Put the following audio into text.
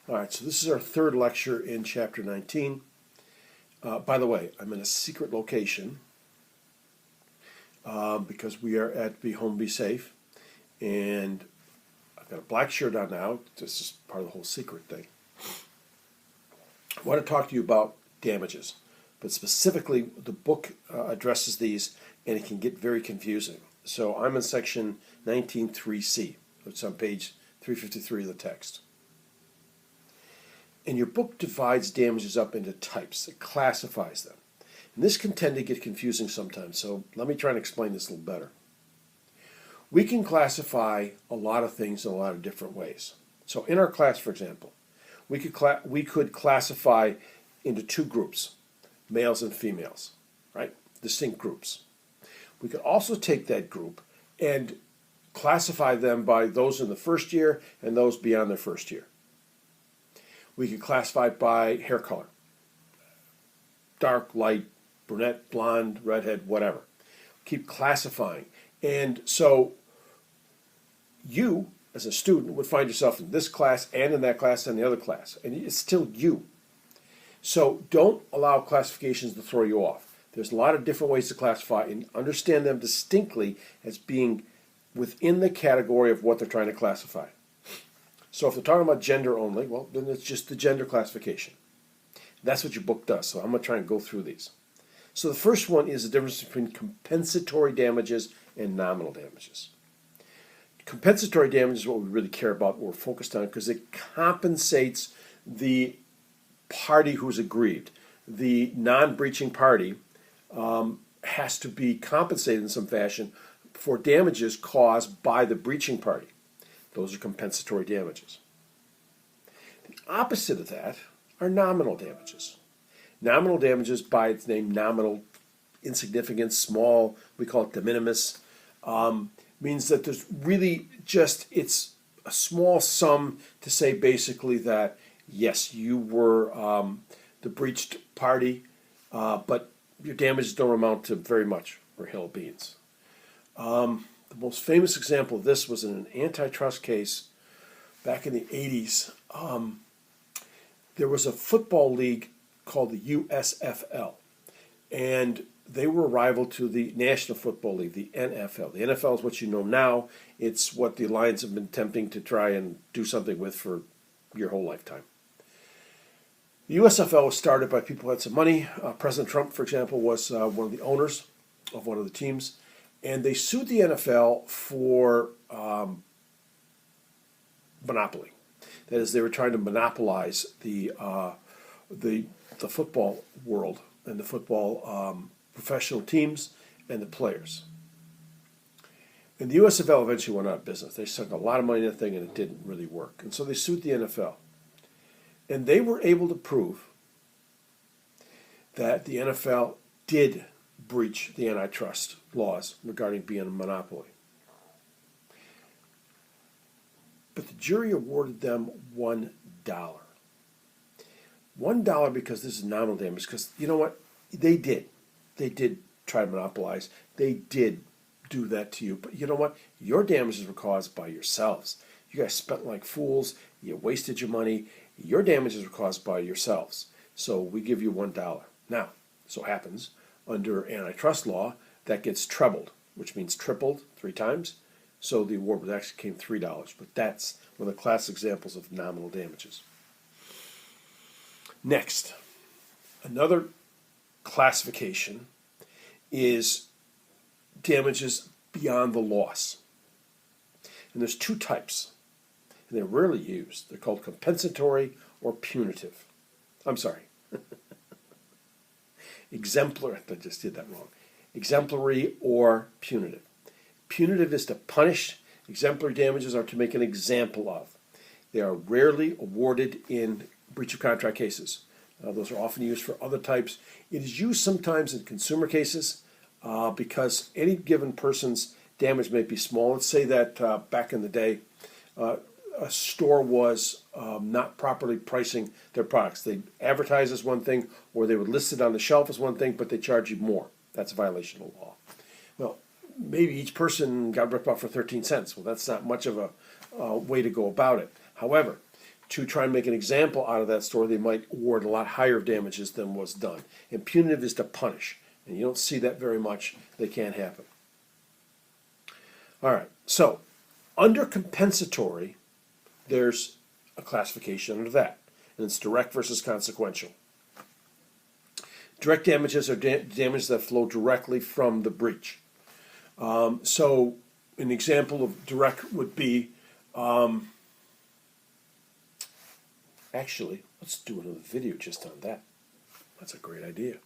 All right, so this is our third lecture in chapter 19. By the way, I'm in a secret location because we are at Be Home, Be Safe. And I've got a black shirt on now. This is part of the whole secret thing. I want to talk to you about damages, but specifically the book addresses these, and it can get very confusing. So I'm in section 19.3c. It's on page 353 of the text. And your book divides damages up into types. It classifies them. And this can tend to get confusing sometimes, so let me try and explain this a little better. We can classify a lot of things in a lot of different ways. So in our class, for example, we could classify into two groups, males and females, right? Distinct groups. We could also take that group and classify them by those in the first year and those beyond their first year. We could classify it by hair color. Dark, light, brunette, blonde, redhead, whatever. Keep classifying. And so you, as a student, would find yourself in this class and in that class and the other class. And it's still you. So don't allow classifications to throw you off. There's a lot of different ways to classify, and understand them distinctly as being within the category of what they're trying to classify. So if they're talking about gender only, well, then it's just the gender classification. That's what your book does, so I'm going to try and go through these. So the first one is the difference between compensatory damages and nominal damages. Compensatory damage is what we really care about, what we're focused on, because it compensates the party who's aggrieved. The non-breaching party has to be compensated in some fashion for damages caused by the breaching party. Those are compensatory damages. The opposite of that are nominal damages. Nominal damages, by its name, nominal, insignificant, small, we call it de minimis, means that there's really just, it's a small sum to say basically that, yes, you were the breached party, but your damages don't amount to very much, or hill beans. The most famous example of this was in an antitrust case back in the 80s. There was a football league called the USFL, and they were a rival to the National Football League, the NFL. The NFL is what you know now. It's what the Lions have been attempting to try and do something with for your whole lifetime. The USFL was started by people who had some money. President Trump, for example, was one of the owners of one of the teams. And they sued the NFL for monopoly. That is, they were trying to monopolize the football world and the football professional teams and the players. And the USFL eventually went out of business. They sunk a lot of money in that thing, and it didn't really work. And so they sued the NFL. And they were able to prove that the NFL did breach the antitrust laws regarding being a monopoly. But the jury awarded them $1. $1 because this is nominal damage, because you know what? They did. They did try to monopolize. They did do that to you. But you know what? Your damages were caused by yourselves. You guys spent like fools. You wasted your money. Your damages were caused by yourselves. So we give you $1. Now, so happens, under antitrust law, that gets trebled, which means tripled 3 times. So the award would actually came $3. But that's one of the classic examples of nominal damages. Next, another classification is damages beyond the loss. And there's 2 types, and they're rarely used. They're called compensatory or punitive. I'm sorry. Exemplary, I just did that wrong. Exemplary or punitive. Punitive is to punish. Exemplary damages are to make an example of. They are rarely awarded in breach of contract cases. Those are often used for other types. It is used sometimes in consumer cases because any given person's damage may be small. Let's say that back in the day, a store was not properly pricing their products. They advertise as one thing, or they would list it on the shelf as one thing, but they charge you more. That's a violation of law. Well, maybe each person got ripped off for 13 cents. Well, that's not much of a way to go about it. However, to try and make an example out of that story, they might award a lot higher damages than was done. And punitive is to punish. And you don't see that very much. They can't happen. All right. So under compensatory, there's a classification under that. And it's direct versus consequential. Direct damages are damages that flow directly from the breach. So an example of direct would be, actually, let's do another video just on that. That's a great idea.